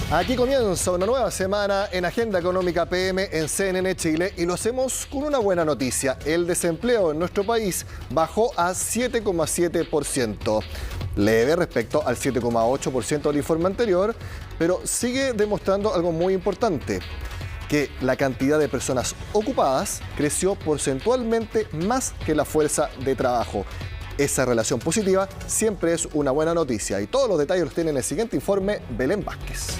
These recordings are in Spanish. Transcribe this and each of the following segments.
Aquí comienza una nueva semana en Agenda Económica PM en CNN Chile y lo hacemos con una buena noticia. El desempleo en nuestro país bajó a 7,7%, leve respecto al 7,8% del informe anterior, pero sigue demostrando algo muy importante, que la cantidad de personas ocupadas creció porcentualmente más que la fuerza de trabajo. Esa relación positiva siempre es una buena noticia y todos los detalles los tiene en el siguiente informe Belén Vázquez.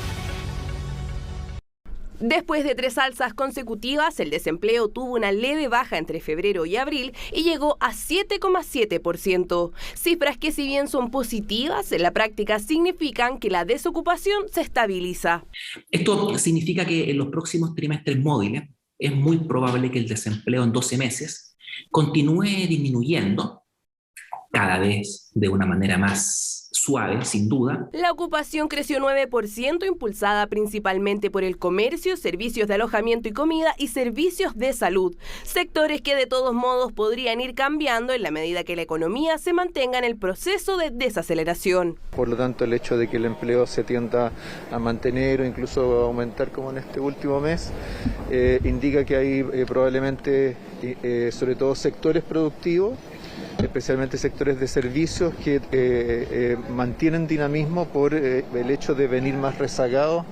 Después de 3 alzas consecutivas, el desempleo tuvo una leve baja entre febrero y abril y llegó a 7,7%. Cifras que, si bien son positivas, en la práctica significan que la desocupación se estabiliza. Esto significa que en los próximos trimestres móviles es muy probable que el desempleo en 12 meses continúe disminuyendo, cada vez de una manera más suave, sin duda. La ocupación creció 9%, impulsada principalmente por el comercio, servicios de alojamiento y comida y servicios de salud, sectores que de todos modos podrían ir cambiando en la medida que la economía se mantenga en el proceso de desaceleración. Por lo tanto, el hecho de que el empleo se tienda a mantener o incluso a aumentar como en este último mes, indica que hay probablemente, sobre todo sectores productivos, especialmente sectores de servicios que mantienen dinamismo por el hecho de venir más rezagados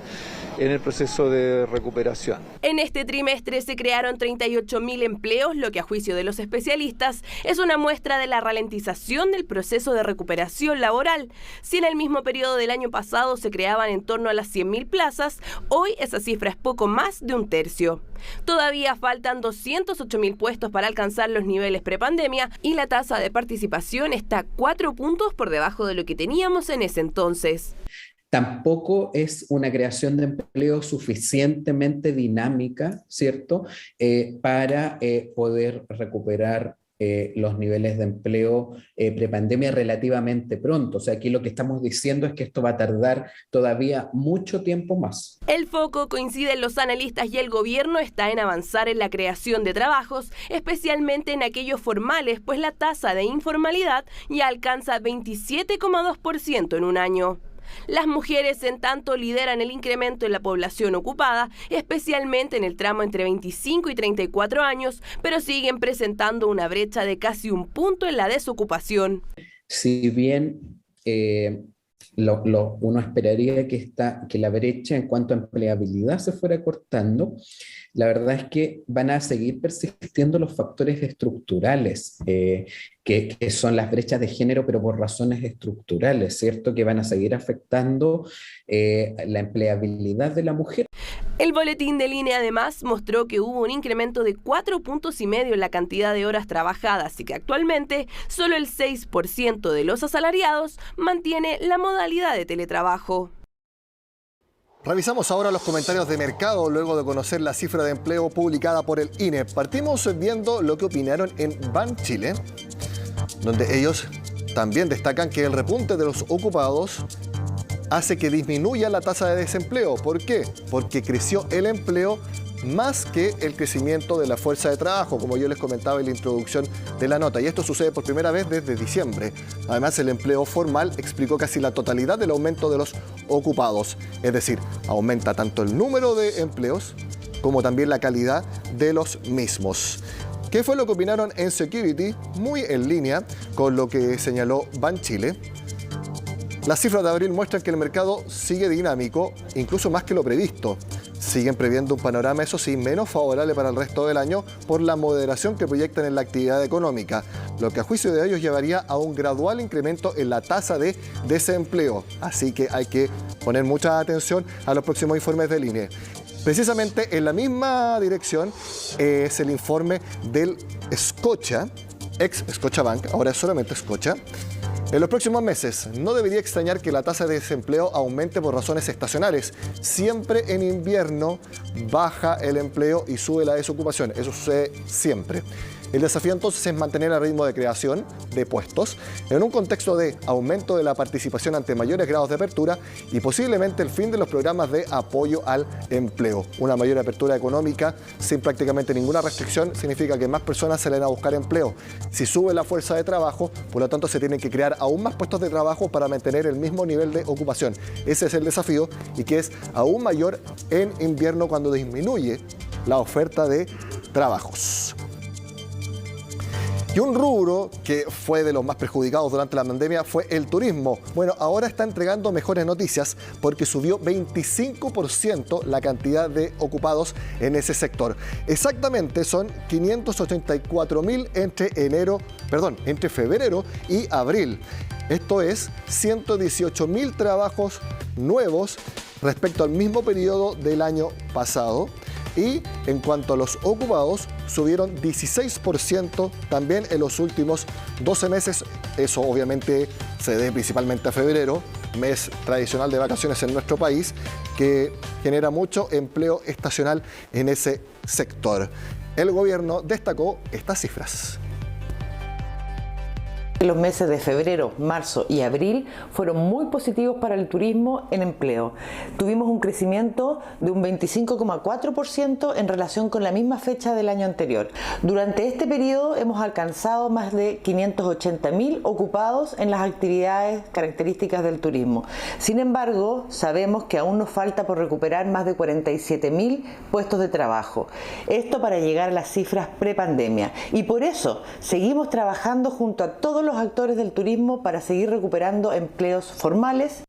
en el proceso de recuperación. En este trimestre se crearon 38.000 empleos, lo que a juicio de los especialistas es una muestra de la ralentización del proceso de recuperación laboral. Si en el mismo periodo del año pasado se creaban en torno a las 100.000 plazas, hoy esa cifra es poco más de un tercio. Todavía faltan 208.000 puestos para alcanzar los niveles prepandemia y la tasa de participación está 4 puntos por debajo de lo que teníamos en ese entonces. Tampoco es una creación de empleo suficientemente dinámica, ¿cierto?, para poder recuperar los niveles de empleo prepandemia relativamente pronto. O sea, aquí lo que estamos diciendo es que esto va a tardar todavía mucho tiempo más. El foco, coinciden los analistas y el gobierno, está en avanzar en la creación de trabajos, especialmente en aquellos formales, pues la tasa de informalidad ya alcanza 27,2% en un año. Las mujeres, en tanto, lideran el incremento en la población ocupada, especialmente en el tramo entre 25 y 34 años, pero siguen presentando una brecha de casi 1 punto en la desocupación. Si bien uno esperaría que la brecha en cuanto a empleabilidad se fuera cortando, la verdad es que van a seguir persistiendo los factores estructurales, que son las brechas de género, pero por razones estructurales, ¿cierto?, que van a seguir afectando la empleabilidad de la mujer. El boletín del INE además mostró que hubo un incremento de 4,5 puntos en la cantidad de horas trabajadas y que actualmente solo el 6% de los asalariados mantiene la modalidad de teletrabajo. Revisamos ahora los comentarios de mercado luego de conocer la cifra de empleo publicada por el INE. Partimos viendo lo que opinaron en Banchile, donde ellos también destacan que el repunte de los ocupados hace que disminuya la tasa de desempleo. ¿Por qué? Porque creció el empleo más que el crecimiento de la fuerza de trabajo, como yo les comentaba en la introducción de la nota. Y esto sucede por primera vez desde diciembre. Además, el empleo formal explicó casi la totalidad del aumento de los ocupados. Es decir, aumenta tanto el número de empleos como también la calidad de los mismos. ¿Qué fue lo que opinaron en Security? Muy en línea con lo que señaló Banchile. Las cifras de abril muestran que el mercado sigue dinámico, incluso más que lo previsto. Siguen previendo un panorama, eso sí, menos favorable para el resto del año por la moderación que proyectan en la actividad económica, lo que a juicio de ellos llevaría a un gradual incremento en la tasa de desempleo. Así que hay que poner mucha atención a los próximos informes del INE. Precisamente en la misma dirección es el informe del Scotia, ex Scotiabank, ahora es solamente Scotia. En los próximos meses no debería extrañar que la tasa de desempleo aumente por razones estacionales. Siempre en invierno baja el empleo y sube la desocupación. Eso sucede siempre. El desafío entonces es mantener el ritmo de creación de puestos en un contexto de aumento de la participación ante mayores grados de apertura y posiblemente el fin de los programas de apoyo al empleo. Una mayor apertura económica sin prácticamente ninguna restricción significa que más personas salen a buscar empleo. Si sube la fuerza de trabajo, por lo tanto se tienen que crear aún más puestos de trabajo para mantener el mismo nivel de ocupación. Ese es el desafío y que es aún mayor en invierno cuando disminuye la oferta de trabajos. Y un rubro que fue de los más perjudicados durante la pandemia fue el turismo. Bueno, ahora está entregando mejores noticias porque subió 25% la cantidad de ocupados en ese sector. Exactamente son 584.000 entre febrero y abril. Esto es 118.000 trabajos nuevos respecto al mismo periodo del año pasado. Y en cuanto a los ocupados, subieron 16% también en los últimos 12 meses. Eso obviamente se debe principalmente a febrero, mes tradicional de vacaciones en nuestro país, que genera mucho empleo estacional en ese sector. El gobierno destacó estas cifras. Los meses de febrero, marzo y abril fueron muy positivos para el turismo en empleo. Tuvimos un crecimiento de un 25,4% en relación con la misma fecha del año anterior. Durante este periodo hemos alcanzado más de 580.000 ocupados en las actividades características del turismo. Sin embargo, sabemos que aún nos falta por recuperar más de 47.000 puestos de trabajo. Esto para llegar a las cifras prepandemia. Y por eso seguimos trabajando junto a todos los actores del turismo para seguir recuperando empleos formales.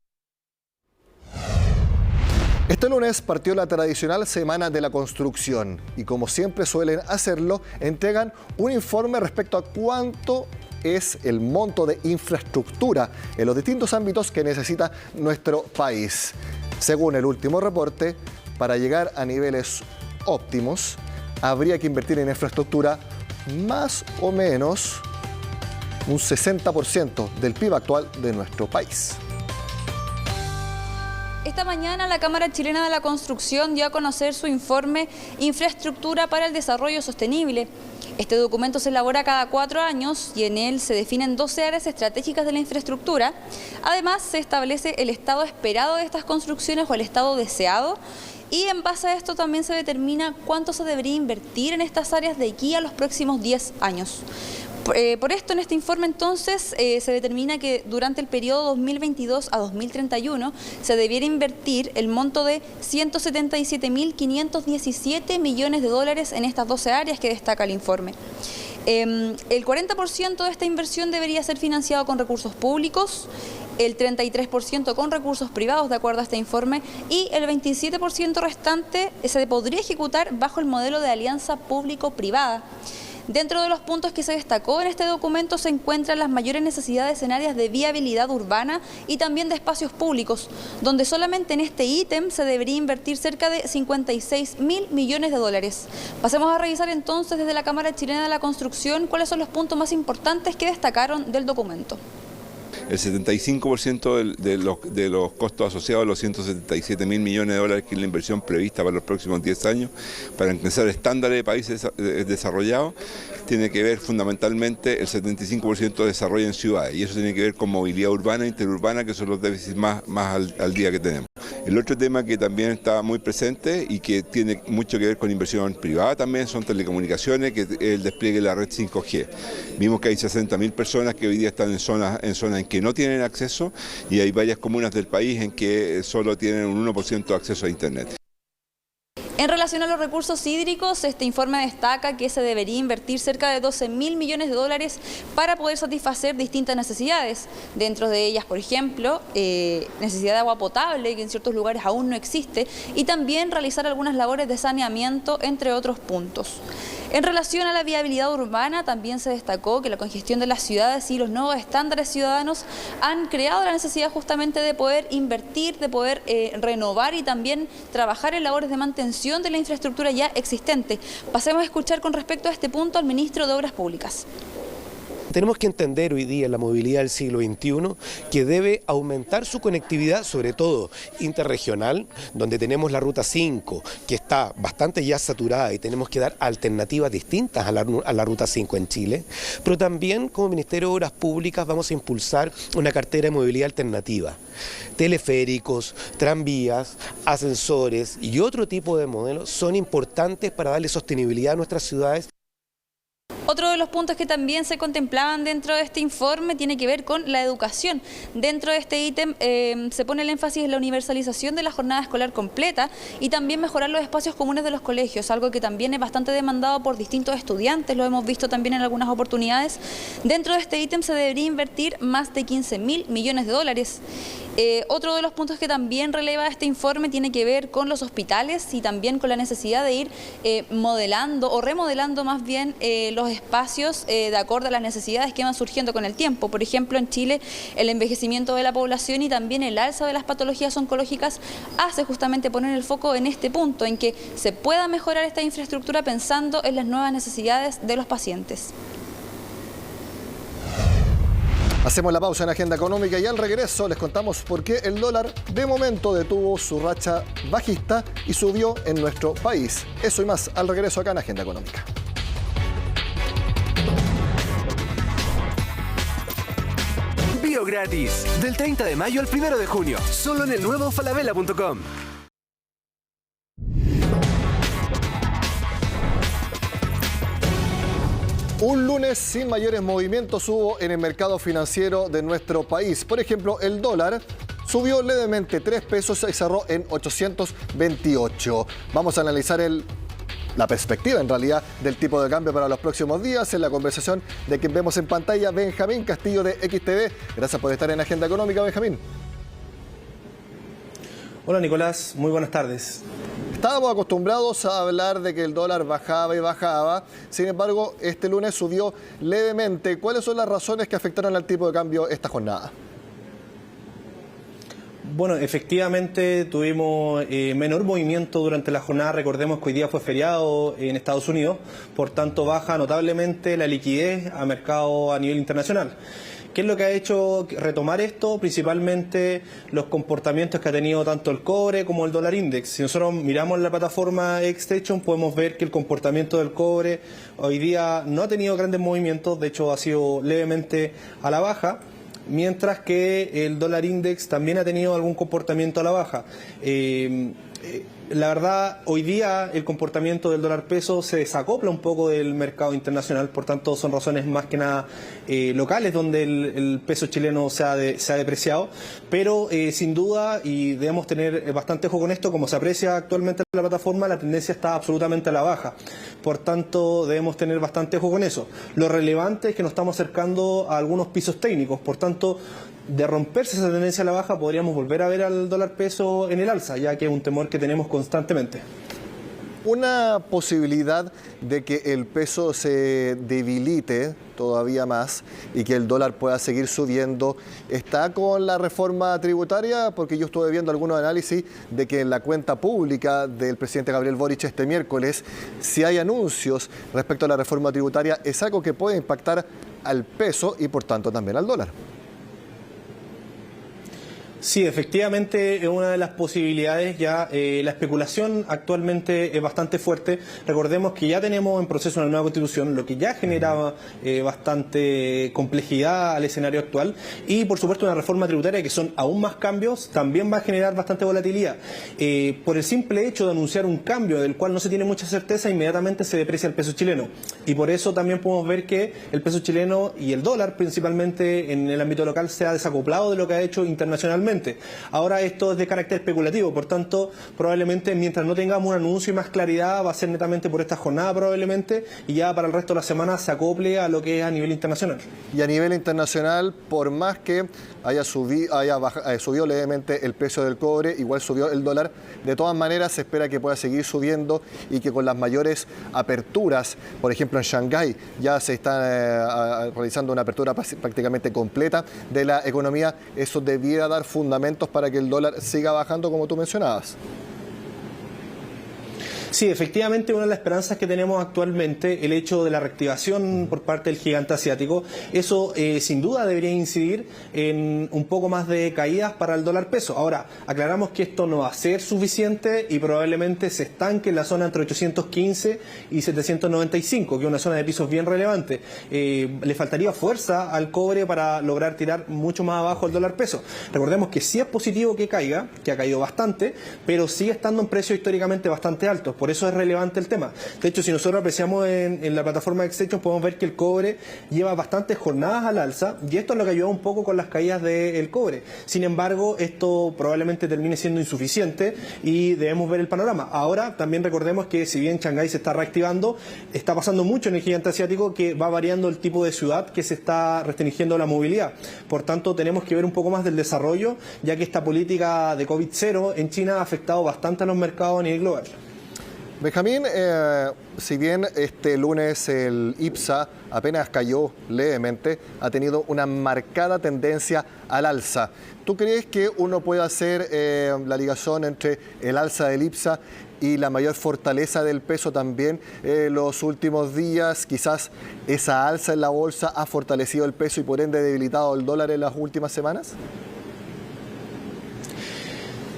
Este lunes partió la tradicional Semana de la Construcción y como siempre suelen hacerlo, entregan un informe respecto a cuánto es el monto de infraestructura en los distintos ámbitos que necesita nuestro país. Según el último reporte, para llegar a niveles óptimos, habría que invertir en infraestructura más o menos un 60% del PIB actual de nuestro país. Esta mañana la Cámara Chilena de la Construcción dio a conocer su informe Infraestructura para el Desarrollo Sostenible. Este documento se elabora cada 4 años y en él se definen 12 áreas estratégicas de la infraestructura. Además, se establece el estado esperado de estas construcciones o el estado deseado. Y en base a esto también se determina cuánto se debería invertir en estas áreas de aquí a los próximos 10 años. Por esto, en este informe entonces se determina que durante el periodo 2022 a 2031 se debiera invertir el monto de 177.517 millones de dólares en estas 12 áreas que destaca el informe. El 40% de esta inversión debería ser financiado con recursos públicos, el 33% con recursos privados, de acuerdo a este informe, y el 27% restante se podría ejecutar bajo el modelo de alianza público-privada. Dentro de los puntos que se destacó en este documento se encuentran las mayores necesidades en áreas de viabilidad urbana y también de espacios públicos, donde solamente en este ítem se debería invertir cerca de 56.000 millones de dólares. Pasemos a revisar entonces desde la Cámara Chilena de la Construcción cuáles son los puntos más importantes que destacaron del documento. El 75% de los costos asociados a los 177.000 millones de dólares que es la inversión prevista para los próximos 10 años para alcanzar estándares de países desarrollados, tiene que ver fundamentalmente el 75% de desarrollo en ciudades, y eso tiene que ver con movilidad urbana e interurbana, que son los déficits más al día que tenemos. El otro tema que también está muy presente y que tiene mucho que ver con inversión privada también son telecomunicaciones, que es el despliegue de la red 5G. Vimos que hay 60.000 personas que hoy día están en zonas en que no tienen acceso, y hay varias comunas del país en que solo tienen un 1% de acceso a Internet. En relación a los recursos hídricos, este informe destaca que se debería invertir cerca de 12.000 millones de dólares para poder satisfacer distintas necesidades. Dentro de ellas, por ejemplo, necesidad de agua potable, que en ciertos lugares aún no existe, y también realizar algunas labores de saneamiento, entre otros puntos. En relación a la viabilidad urbana, también se destacó que la congestión de las ciudades y los nuevos estándares ciudadanos han creado la necesidad justamente de poder invertir, de poder renovar y también trabajar en labores de mantención de la infraestructura ya existente. Pasemos a escuchar con respecto a este punto al ministro de Obras Públicas. Tenemos que entender hoy día en la movilidad del siglo XXI que debe aumentar su conectividad, sobre todo interregional, donde tenemos la Ruta 5, que está bastante ya saturada y tenemos que dar alternativas distintas a la Ruta 5 en Chile, pero también como Ministerio de Obras Públicas vamos a impulsar una cartera de movilidad alternativa. Teleféricos, tranvías, ascensores y otro tipo de modelos son importantes para darle sostenibilidad a nuestras ciudades. Otro de los puntos que también se contemplaban dentro de este informe tiene que ver con la educación. Dentro de este ítem se pone el énfasis en la universalización de la jornada escolar completa y también mejorar los espacios comunes de los colegios, algo que también es bastante demandado por distintos estudiantes, lo hemos visto también en algunas oportunidades. Dentro de este ítem se debería invertir más de 15.000 millones de dólares. Otro de los puntos que también releva este informe tiene que ver con los hospitales y también con la necesidad de ir modelando o remodelando más bien los espacios de acuerdo a las necesidades que van surgiendo con el tiempo. Por ejemplo, en Chile el envejecimiento de la población y también el alza de las patologías oncológicas hace justamente poner el foco en este punto, en que se pueda mejorar esta infraestructura pensando en las nuevas necesidades de los pacientes. Hacemos la pausa en Agenda Económica y al regreso les contamos por qué el dólar de momento detuvo su racha bajista y subió en nuestro país. Eso y más al regreso acá en Agenda Económica. Bio gratis, del 30 de mayo al 1 de junio, solo en el nuevo falabella.com. Un lunes sin mayores movimientos hubo en el mercado financiero de nuestro país. Por ejemplo, el dólar subió levemente 3 pesos y cerró en 828. Vamos a analizar la perspectiva, en realidad, del tipo de cambio para los próximos días en la conversación de quien vemos en pantalla, Benjamín Castillo de XTV. Gracias por estar en Agenda Económica, Benjamín. Hola Nicolás, muy buenas tardes. Estábamos acostumbrados a hablar de que el dólar bajaba y bajaba, sin embargo, este lunes subió levemente. ¿Cuáles son las razones que afectaron al tipo de cambio esta jornada? Bueno, efectivamente tuvimos menor movimiento durante la jornada. Recordemos que hoy día fue feriado en Estados Unidos, por tanto baja notablemente la liquidez a mercado a nivel internacional. ¿Qué es lo que ha hecho retomar esto? Principalmente los comportamientos que ha tenido tanto el cobre como el dólar index. Si nosotros miramos la plataforma Xstation, podemos ver que el comportamiento del cobre hoy día no ha tenido grandes movimientos, de hecho ha sido levemente a la baja, mientras que el dólar index también ha tenido algún comportamiento a la baja. La verdad, hoy día el comportamiento del dólar peso se desacopla un poco del mercado internacional, por tanto son razones más que nada locales donde el peso chileno se ha depreciado, pero sin duda, y debemos tener bastante ojo con esto, como se aprecia actualmente en la plataforma, la tendencia está absolutamente a la baja, por tanto debemos tener bastante ojo con eso. Lo relevante es que nos estamos acercando a algunos pisos técnicos, por tanto, de romperse esa tendencia a la baja podríamos volver a ver al dólar peso en el alza, ya que es un temor que tenemos constantemente. Una posibilidad de que el peso se debilite todavía más y que el dólar pueda seguir subiendo está con la reforma tributaria, porque yo estuve viendo algunos análisis de que en la cuenta pública del presidente Gabriel Boric este miércoles, si hay anuncios respecto a la reforma tributaria, es algo que puede impactar al peso y por tanto también al dólar. Sí, efectivamente es una de las posibilidades. Ya la especulación actualmente es bastante fuerte. Recordemos que ya tenemos en proceso una nueva constitución, lo que ya generaba bastante complejidad al escenario actual, y por supuesto una reforma tributaria que son aún más cambios, también va a generar bastante volatilidad. Por el simple hecho de anunciar un cambio del cual no se tiene mucha certeza, inmediatamente se deprecia el peso chileno, y por eso también podemos ver que el peso chileno y el dólar principalmente en el ámbito local se ha desacoplado de lo que ha hecho internacionalmente. Ahora esto es de carácter especulativo, por tanto probablemente mientras no tengamos un anuncio y más claridad va a ser netamente por esta jornada probablemente, y ya para el resto de la semana se acople a lo que es a nivel internacional. Y a nivel internacional, por más que haya subido levemente el precio del cobre, igual subió el dólar, de todas maneras se espera que pueda seguir subiendo y que con las mayores aperturas, por ejemplo en Shanghái ya se está realizando una apertura prácticamente completa de la economía, eso debiera dar fundamentos para que el dólar siga bajando como tú mencionabas. Sí, efectivamente, una de las esperanzas que tenemos actualmente, el hecho de la reactivación por parte del gigante asiático, eso sin duda debería incidir en un poco más de caídas para el dólar peso. Ahora, aclaramos que esto no va a ser suficiente y probablemente se estanque en la zona entre 815 y 795, que es una zona de pisos bien relevante. Le faltaría fuerza al cobre para lograr tirar mucho más abajo el dólar peso. Recordemos que sí es positivo que caiga, que ha caído bastante, pero sigue estando en precios históricamente bastante altos. Por eso es relevante el tema. De hecho, si nosotros apreciamos en la plataforma de Exchange, podemos ver que el cobre lleva bastantes jornadas al alza y esto es lo que ayuda un poco con las caídas del cobre. Sin embargo, esto probablemente termine siendo insuficiente y debemos ver el panorama. Ahora, también recordemos que si bien Shanghái se está reactivando, está pasando mucho en el gigante asiático, que va variando el tipo de ciudad que se está restringiendo la movilidad. Por tanto, tenemos que ver un poco más del desarrollo, ya que esta política de COVID-0 en China ha afectado bastante a los mercados a nivel global. Benjamín, si bien este lunes el IPSA apenas cayó levemente, ha tenido una marcada tendencia al alza. ¿Tú crees que uno puede hacer la ligación entre el alza del IPSA y la mayor fortaleza del peso también los últimos días? Quizás esa alza en la bolsa ha fortalecido el peso y por ende debilitado el dólar en las últimas semanas.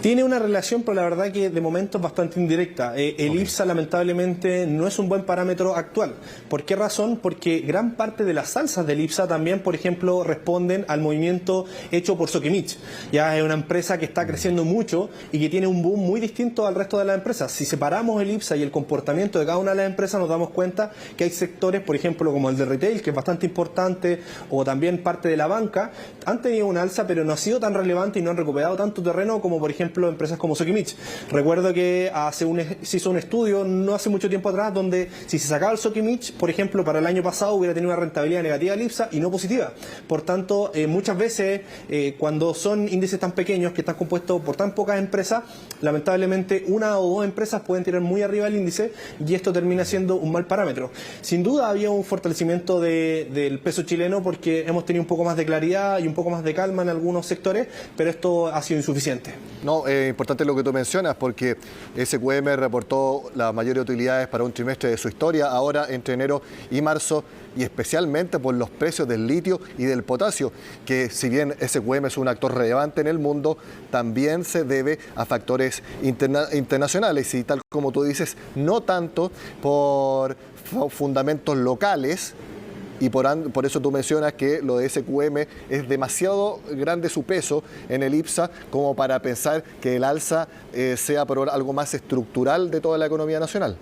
Tiene una relación, pero la verdad que de momento es bastante indirecta. El IPSA lamentablemente no es un buen parámetro actual. ¿Por qué razón? Porque gran parte de las alzas del IPSA también, por ejemplo, responden al movimiento hecho por Sokimich. Ya es una empresa que está creciendo mucho y que tiene un boom muy distinto al resto de las empresas. Si separamos el IPSA y el comportamiento de cada una de las empresas, nos damos cuenta que hay sectores, por ejemplo, como el de retail, que es bastante importante, o también parte de la banca, han tenido una alza, pero no ha sido tan relevante y no han recuperado tanto terreno como, por ejemplo, empresas como Sokimich. Recuerdo que se hizo un estudio no hace mucho tiempo atrás donde si se sacaba el Sokimich, por ejemplo, para el año pasado hubiera tenido una rentabilidad negativa al IPSA y no positiva. Por tanto, muchas veces cuando son índices tan pequeños que están compuestos por tan pocas empresas, lamentablemente una o dos empresas pueden tirar muy arriba el índice y esto termina siendo un mal parámetro. Sin duda había un fortalecimiento del peso chileno porque hemos tenido un poco más de claridad y un poco más de calma en algunos sectores, pero esto ha sido insuficiente. No, importante lo que tú mencionas porque SQM reportó las mayores utilidades para un trimestre de su historia, ahora entre enero y marzo, y especialmente por los precios del litio y del potasio, que si bien SQM es un actor relevante en el mundo, también se debe a factores internacionales y tal como tú dices, no tanto por fundamentos locales. Y por eso tú mencionas que lo de SQM es demasiado grande su peso en el IPSA como para pensar que el alza sea por algo más estructural de toda la economía nacional.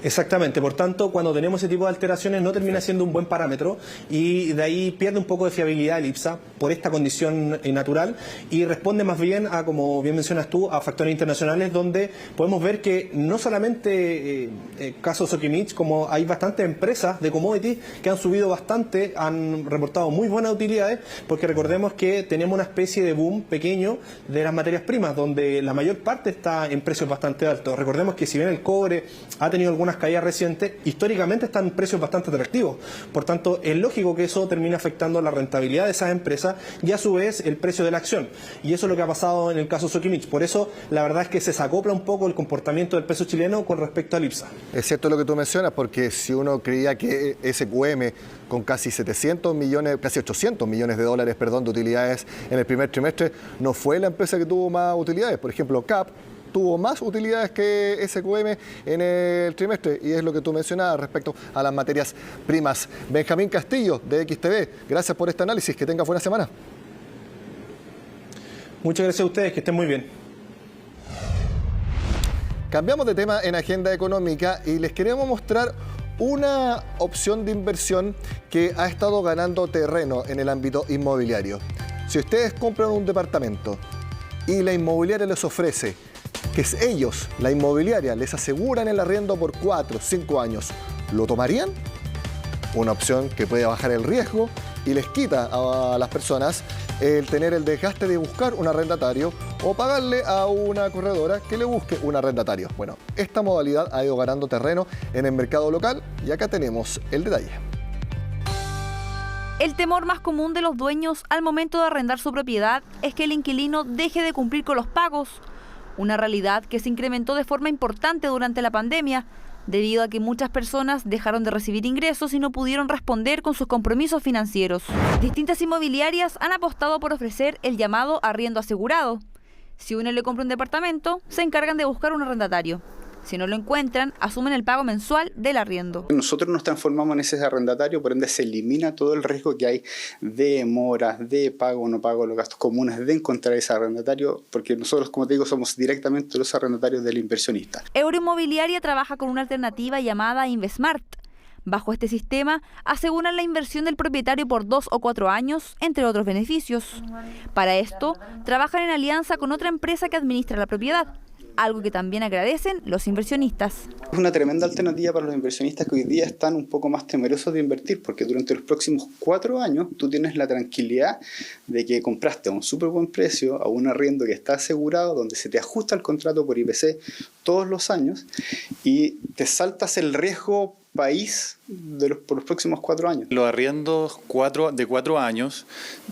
Exactamente, por tanto, cuando tenemos ese tipo de alteraciones no termina siendo un buen parámetro y de ahí pierde un poco de fiabilidad el IPSA por esta condición natural y responde más bien a, como bien mencionas tú, a factores internacionales donde podemos ver que no solamente caso Sokimich, como hay bastantes empresas de commodities que han subido bastante, han reportado muy buenas utilidades, porque recordemos que tenemos una especie de boom pequeño de las materias primas, donde la mayor parte está en precios bastante altos. Recordemos que si bien el cobre ha tenido algunas caídas recientes, históricamente están en precios bastante atractivos. Por tanto, es lógico que eso termine afectando la rentabilidad de esas empresas y a su vez el precio de la acción. Y eso es lo que ha pasado en el caso Sokimich. Por eso, la verdad es que se desacopla un poco el comportamiento del peso chileno con respecto al IPSA. Es cierto lo que tú mencionas, porque si uno creía que SQM con casi 700 millones, casi 800 millones de dólares, de utilidades en el primer trimestre, no fue la empresa que tuvo más utilidades. Por ejemplo, CAP tuvo más utilidades que SQM en el trimestre y es lo que tú mencionabas respecto a las materias primas. Benjamín Castillo de XTV, gracias por este análisis, que tengas buena semana. Muchas gracias a ustedes, que estén muy bien. Cambiamos de tema en Agenda Económica y les queremos mostrar una opción de inversión que ha estado ganando terreno en el ámbito inmobiliario. Si ustedes compran un departamento y la inmobiliaria les ofrece que ellos, la inmobiliaria, les aseguran el arriendo por 4 o 5 años, ¿lo tomarían? Una opción que puede bajar el riesgo y les quita a las personas el tener el desgaste de buscar un arrendatario o pagarle a una corredora que le busque un arrendatario. Bueno, esta modalidad ha ido ganando terreno en el mercado local y acá tenemos el detalle. El temor más común de los dueños al momento de arrendar su propiedad es que el inquilino deje de cumplir con los pagos. una realidad que se incrementó de forma importante durante la pandemia, debido a que muchas personas dejaron de recibir ingresos y no pudieron responder con sus compromisos financieros. Distintas inmobiliarias han apostado por ofrecer el llamado arriendo asegurado. Si uno le compra un departamento, se encargan de buscar un arrendatario. Si no lo encuentran, asumen el pago mensual del arriendo. Nosotros nos transformamos en ese arrendatario, por ende se elimina todo el riesgo que hay de demoras, de pago o no pago, los gastos comunes de encontrar ese arrendatario, porque nosotros, como te digo, somos directamente los arrendatarios del inversionista. Euroinmobiliaria trabaja con una alternativa llamada InvestSmart. Bajo este sistema, aseguran la inversión del propietario por 2 o 4 años, entre otros beneficios. Para esto, trabajan en alianza con otra empresa que administra la propiedad, algo que también agradecen los inversionistas. Es una tremenda alternativa para los inversionistas que hoy día están un poco más temerosos de invertir, porque durante los próximos 4 años tú tienes la tranquilidad de que compraste a un súper buen precio, a un arriendo que está asegurado, donde se te ajusta el contrato por IPC todos los años y te saltas el riesgo país por los próximos 4 años. Los arriendos de 4 años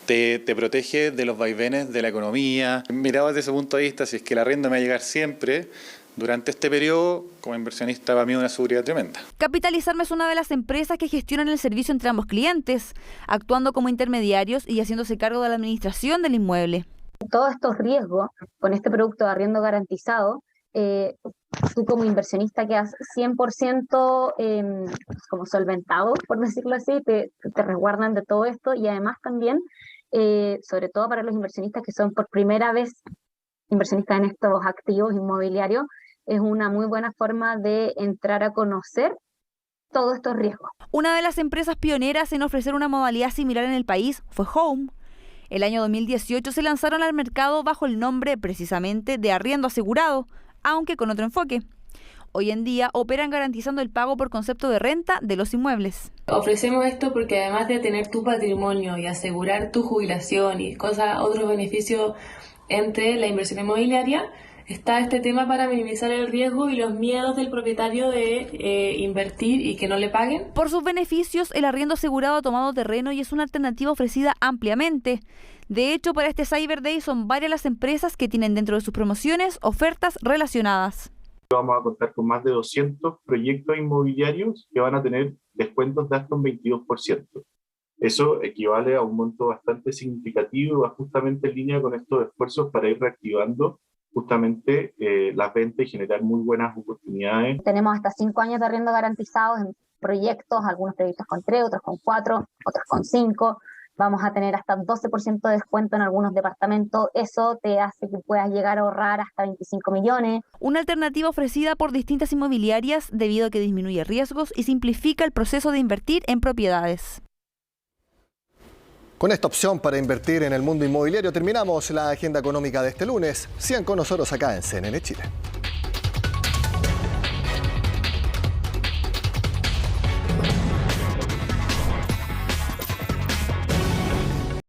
te protege de los vaivenes de la economía. Mirado desde ese punto de vista, si es que el arriendo me va a llegar siempre, durante este periodo, como inversionista, para mí es una seguridad tremenda. Capitalizarme es una de las empresas que gestionan el servicio entre ambos clientes, actuando como intermediarios y haciéndose cargo de la administración del inmueble. Todos estos riesgos con este producto de arriendo garantizado, tú como inversionista quedas 100% como solventado, por decirlo así, te resguardan de todo esto y además también, sobre todo para los inversionistas que son por primera vez inversionistas en estos activos inmobiliarios, es una muy buena forma de entrar a conocer todos estos riesgos. Una de las empresas pioneras en ofrecer una modalidad similar en el país fue Home. El año 2018 se lanzaron al mercado bajo el nombre precisamente de arriendo asegurado, aunque con otro enfoque. Hoy en día operan garantizando el pago por concepto de renta de los inmuebles. Ofrecemos esto porque además de tener tu patrimonio y asegurar tu jubilación y otros beneficios entre la inversión inmobiliaria, está este tema para minimizar el riesgo y los miedos del propietario de invertir y que no le paguen. Por sus beneficios, el arriendo asegurado ha tomado terreno y es una alternativa ofrecida ampliamente. De hecho, para este Cyber Day son varias las empresas que tienen dentro de sus promociones ofertas relacionadas. Vamos a contar con más de 200 proyectos inmobiliarios que van a tener descuentos de hasta un 22%. Eso equivale a un monto bastante significativo y va justamente en línea con estos esfuerzos para ir reactivando justamente las ventas y generar muy buenas oportunidades. Tenemos hasta 5 años de arriendo garantizados en proyectos, algunos proyectos con 3, otros con 4, otros con 5. Vamos a tener hasta 12% de descuento en algunos departamentos. Eso te hace que puedas llegar a ahorrar hasta 25 millones. Una alternativa ofrecida por distintas inmobiliarias debido a que disminuye riesgos y simplifica el proceso de invertir en propiedades. Con esta opción para invertir en el mundo inmobiliario terminamos la agenda económica de este lunes. Sigan con nosotros acá en CNN Chile.